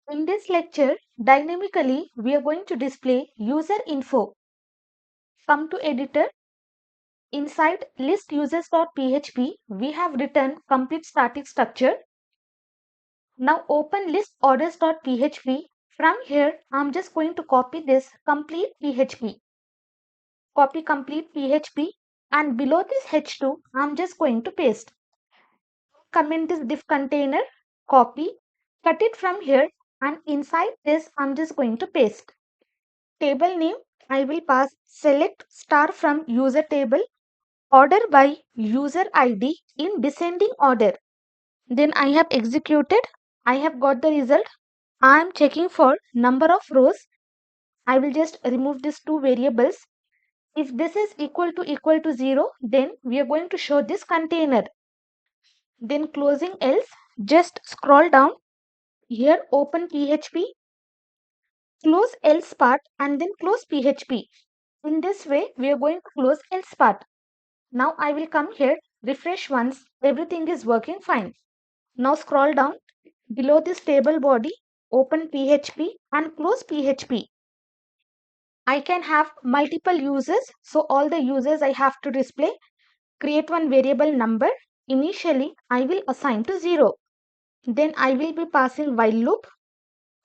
In this lecture, dynamically we are going to display user info. Come to editor. Inside list users.php, we have written complete static structure. Now open list orders.php. From here, I'm just going to copy this complete PHP. Copy complete PHP, and below this H2, I'm just going to paste. Comment this div container, copy, cut it from here, and inside this, I'm just going to paste. Table name, I will pass select star from user table, order by user ID in descending order. Then I have executed. I have got the result. I am checking for number of rows. I will just remove these two variables. If this is equal to 0, then we are going to show this container. Then closing else, just scroll down. Here open PHP, close else part, and then close PHP. In this way, we are going to close else part. Now I will come here, refresh once, everything is working fine. Now scroll down, below this table body, open PHP and close PHP. I can have multiple users, so all the users I have to display. Create one variable number. Initially, I will assign to 0. Then I will be passing while loop.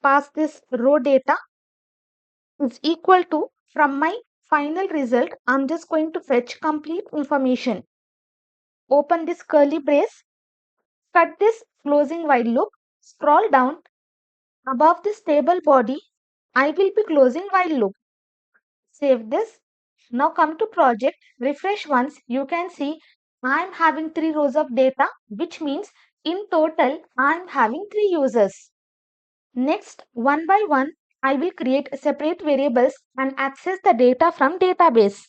Pass this row data is equal to, from my final result, I'm just going to fetch complete information. Open this curly brace, cut this closing while loop, scroll down. Above this table body, I will be closing while loop. Save this. Now come to project, refresh once, you can see I am having 3 rows of data, which means in total I am having 3 users. Next, one by one, I will create separate variables and access the data from database.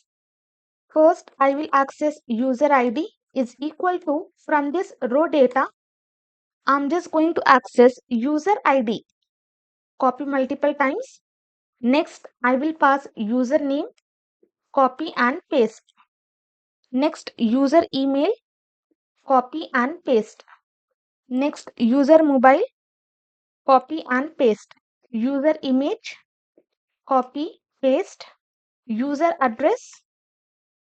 First, I will access user ID is equal to, from this row data, I'm just going to access user ID. Copy multiple times. Next, I will pass username, copy and paste. Next, user email, copy and paste. Next, user mobile, copy and paste. User image, copy, paste. User address,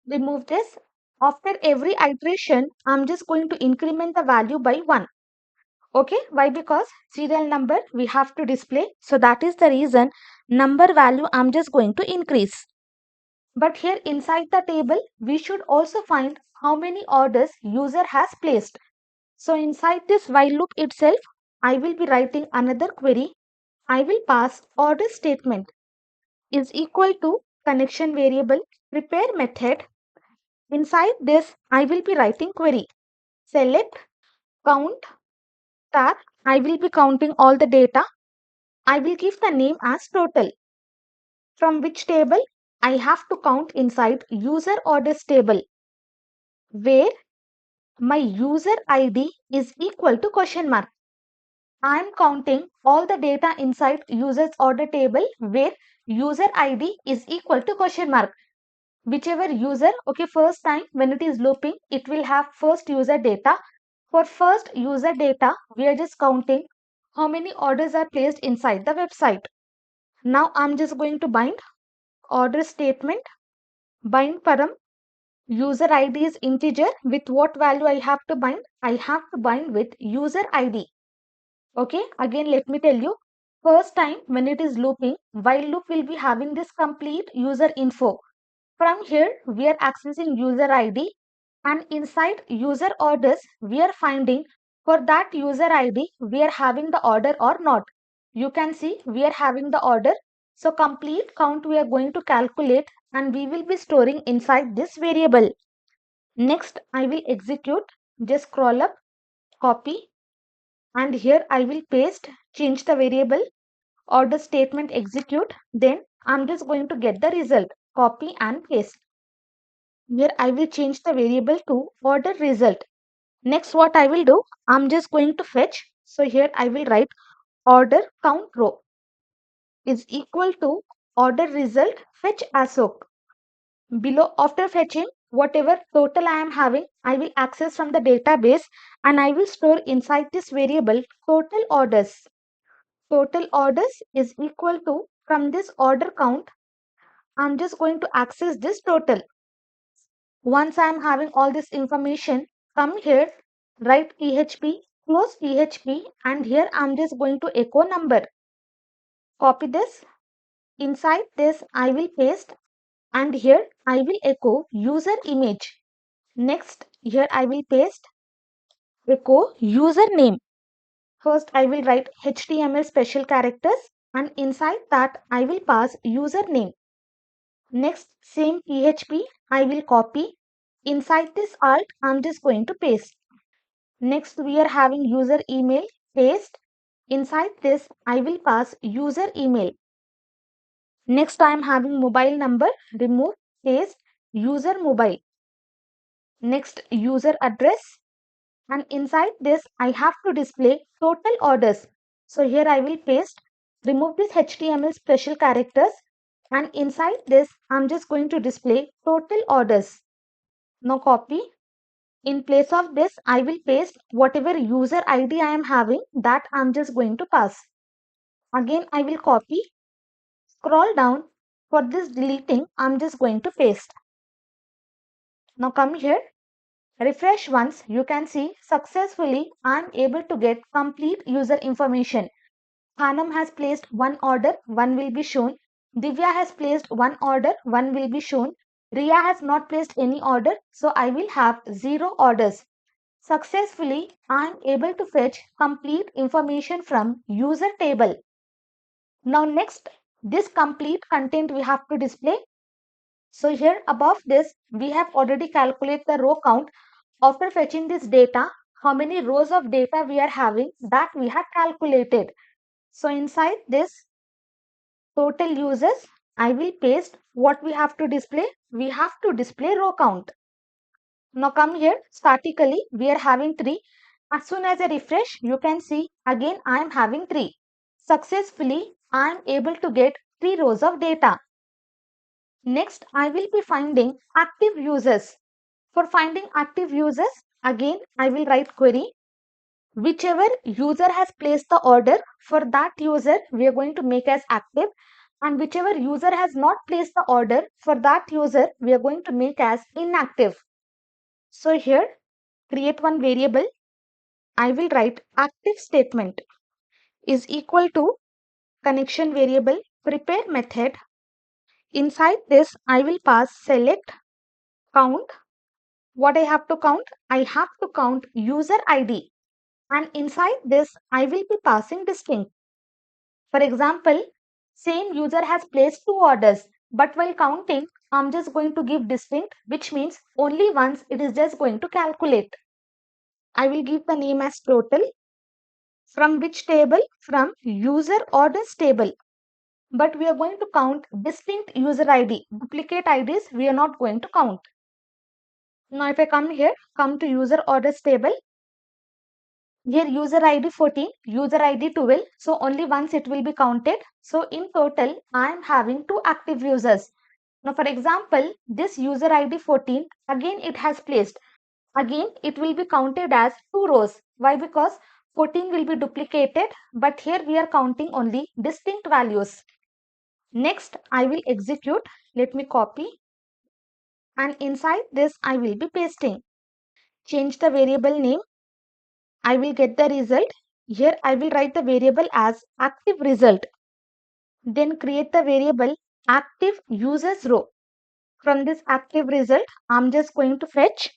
remove this. After every iteration, I'm just going to increment the value by 1. Okay, why? Because serial number we have to display. So that is the reason number value I'm just going to increase. But here inside the table, we should also find how many orders user has placed. So inside this while loop itself, I will be writing another query. I will pass order statement is equal to connection variable prepare method. Inside this, I will be writing query. Select count star. I will be counting all the data. I will give the name as total. From which table? I have to count inside user orders table, where my user ID is equal to question mark. I am counting all the data inside users order table where user ID is equal to question mark. Whichever user, okay, first time when it is looping, it will have first user data. For first user data, we are just counting how many orders are placed inside the website. Now I'm just going to bind order statement, bind param. User ID is integer. With what value I have to bind? I have to bind with user ID. Okay, again let me tell you. First time when it is looping, while loop will be having this complete user info. From here, we are accessing user ID, and inside user orders, we are finding for that user ID, we are having the order or not. You can see we are having the order. So complete count we are going to calculate, and we will be storing inside this variable. Next, I will execute. Just scroll up, copy, and here I will paste, change the variable, order statement execute. Then I'm just going to get the result, copy and paste. Here I will change the variable to order result. Next, what I will do, I'm just going to fetch. So here I will write order count row is equal to order result fetch assoc. Below, after fetching whatever total I am having, I will access from the database and I will store inside this variable total orders. total orders is equal to, from this order count, I'm just going to access this total. Once I'm having all this information, come here, write PHP, close PHP, and here I'm just going to echo number. Copy this. Inside this, I will paste, and here I will echo user image. Next, here I will paste echo username. First, I will write HTML special characters, and inside that I will pass username. Next, same PHP I will copy. Inside this alt, I'm just going to paste. Next, we are having user email, paste. Inside this, I will pass user email. Next, I am having mobile number, remove, paste, user mobile. Next, user address. And inside this, I have to display total orders. So here I will paste, remove this HTML special characters. And inside this, I'm just going to display total orders. Now copy. In place of this, I will paste whatever user ID I am having, that I'm just going to pass. Again, I will copy, scroll down. For this deleting, I'm just going to paste. Now come here, refresh once. You can see successfully I'm able to get complete user information. Hanam has placed one order, one will be shown. Divya has placed one order, one will be shown. Riya has not placed any order, so I will have 0 orders. Successfully, I am able to fetch complete information from user table. Now next, this complete content we have to display. So here above this, we have already calculated the row count. After fetching this data, how many rows of data we are having, that we have calculated. So inside this total users, I will paste what we have to display. We have to display row count. Now come here, statically we are having 3. As soon as I refresh, you can see again I am having 3. Successfully, I am able to get 3 rows of data. Next, I will be finding active users. For finding active users, again I will write query. Whichever user has placed the order, for that user we are going to make as active, and whichever user has not placed the order, for that user we are going to make as inactive. So here, create one variable. I will write active statement is equal to connection variable prepare method. Inside this, I will pass select count. What I have to count? I have to count user ID, and inside this, I will be passing distinct. For example, same user has placed 2 orders, but while counting, I'm just going to give distinct, which means only once it is just going to calculate. I will give the name as total. From which table? From user orders table. But we are going to count distinct user ID. Duplicate IDs we are not going to count. Now if I come here, come to user orders table. Here user ID 14, user ID 12. So only once it will be counted. So in total, I am having 2 active users. Now for example, this user ID 14, again it has placed. Again, it will be counted as 2 rows. Why? Because 14 will be duplicated, but here we are counting only distinct values. Next, I will execute. Let me copy. And inside this, I will be pasting. Change the variable name. I will get the result. Here, I will write the variable as active result. Then create the variable active users row. From this active result, I'm just going to fetch.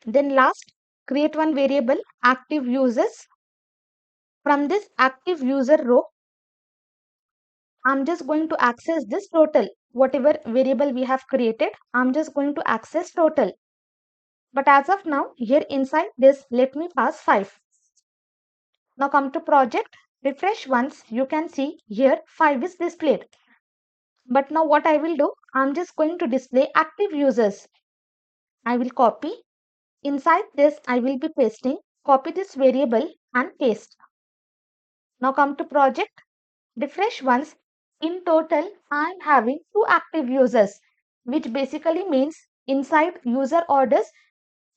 Then last, create one variable active users. From this active user row, I'm just going to access this total. Whatever variable we have created, I'm just going to access total. But as of now, here inside this, let me pass 5. Now come to project, refresh once, you can see here 5 is displayed. But now what I will do, I'm just going to display active users. I will copy. Inside this, I will be pasting. Copy this variable and paste. Now come to project, refresh once. In total, I am having 2 active users, which basically means inside user orders,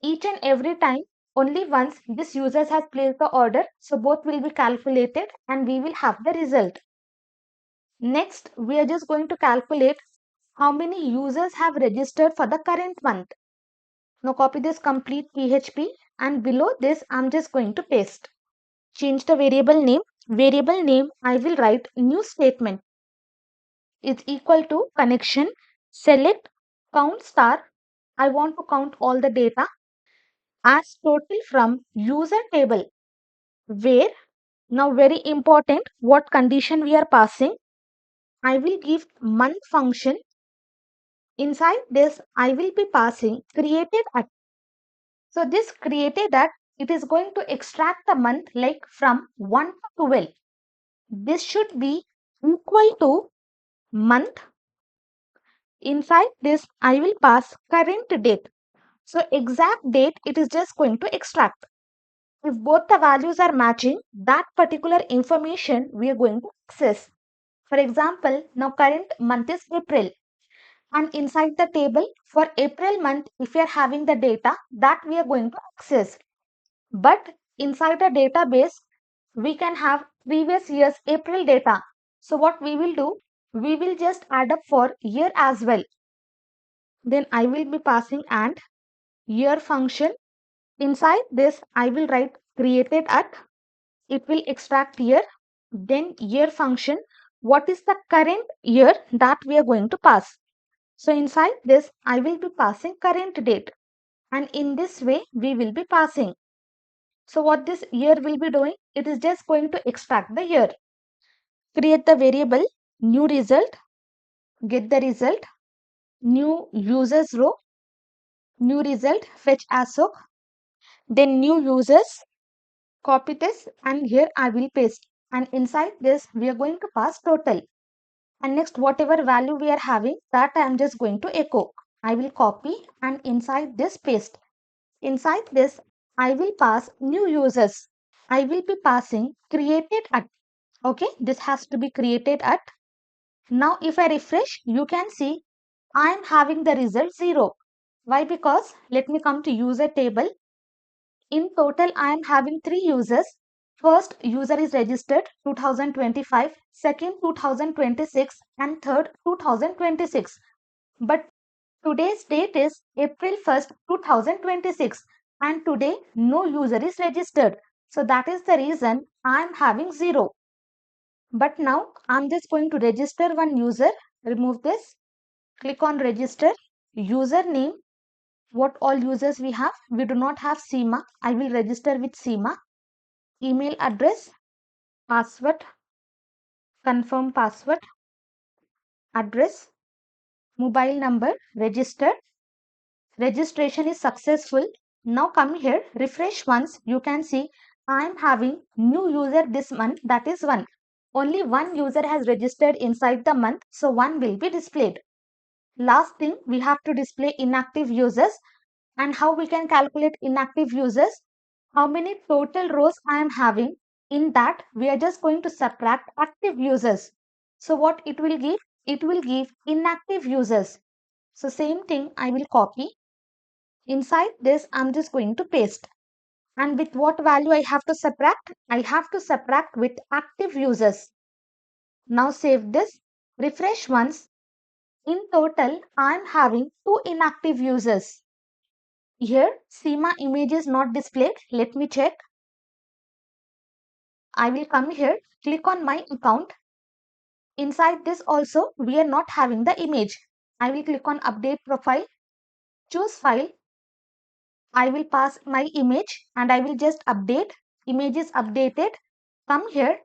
each and every time Only once this user has placed the order, so both will be calculated and we will have the result. Next, we are just going to calculate how many users have registered for the current month. Now copy this complete PHP and below this I'm just going to paste. Change the variable name. Variable name I will write new statement is equal to connection. Select count star. I want to count all the data as total from user table, where now very important what condition we are passing. I will give month function. Inside this I will be passing created at. So this created at, it is going to extract the month like from 1 to 12. This should be equal to month. Inside this I will pass current date. So exact date it is just going to extract. If both the values are matching, that particular information we are going to access. For example, now current month is April, and inside the table for April month, if we are having the data that we are going to access. But inside the database, we can have previous year's April data. So what we will do, we will just add up for year as well. Then I will be passing and year function. Inside this, I will write created at. It will extract year. Then year function. What is the current year that we are going to pass? So inside this, I will be passing current date. And in this way, we will be passing. So what this year will be doing? It is just going to extract the year. Create the variable new result. Get the result. New users row. New result. Fetch as of. Then new users. Copy this and here I will paste. And inside this, we are going to pass total. And next, whatever value we are having, that I am just going to echo. I will copy and inside this paste. Inside this, I will pass new users. I will be passing created at. Okay, this has to be created at. Now, if I refresh, you can see I am having the result 0. Why? Because let me come to user table. In total, I am having 3 users. First user is registered 2025, second 2026 and third 2026. But today's date is April 1st, 2026 and today no user is registered. So that is the reason I am having 0. But now I am just going to register one user. Remove this. Click on register. Username. What all users we have? We do not have Seema. I will register with Seema. Email address, password, confirm password, address, mobile number, registered. Registration is successful. Now come here, refresh once. You can see I am having new user this month, that is 1. Only one user has registered inside the month, so 1 will be displayed. Last thing, we have to display inactive users. And how we can calculate inactive users? How many total rows I am having? In that, we are just going to subtract active users. So what it will give? It will give inactive users. So same thing I will copy. Inside this, I'm just going to paste. And with what value I have to subtract? I have to subtract with active users. Now save this. Refresh once. In total, I am having 2 inactive users. Here, Seema image is not displayed. Let me check. I will come here, click on my account. Inside this also, we are not having the image. I will click on update profile, choose file. I will pass my image and I will just update. Image is updated. Come here.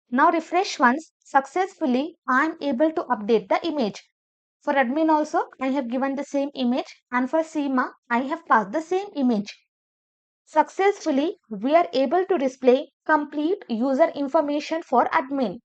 Now refresh once. Successfully, I am able to update the image. For admin also, I have given the same image and for Seema, I have passed the same image. Successfully, we are able to display complete user information for admin.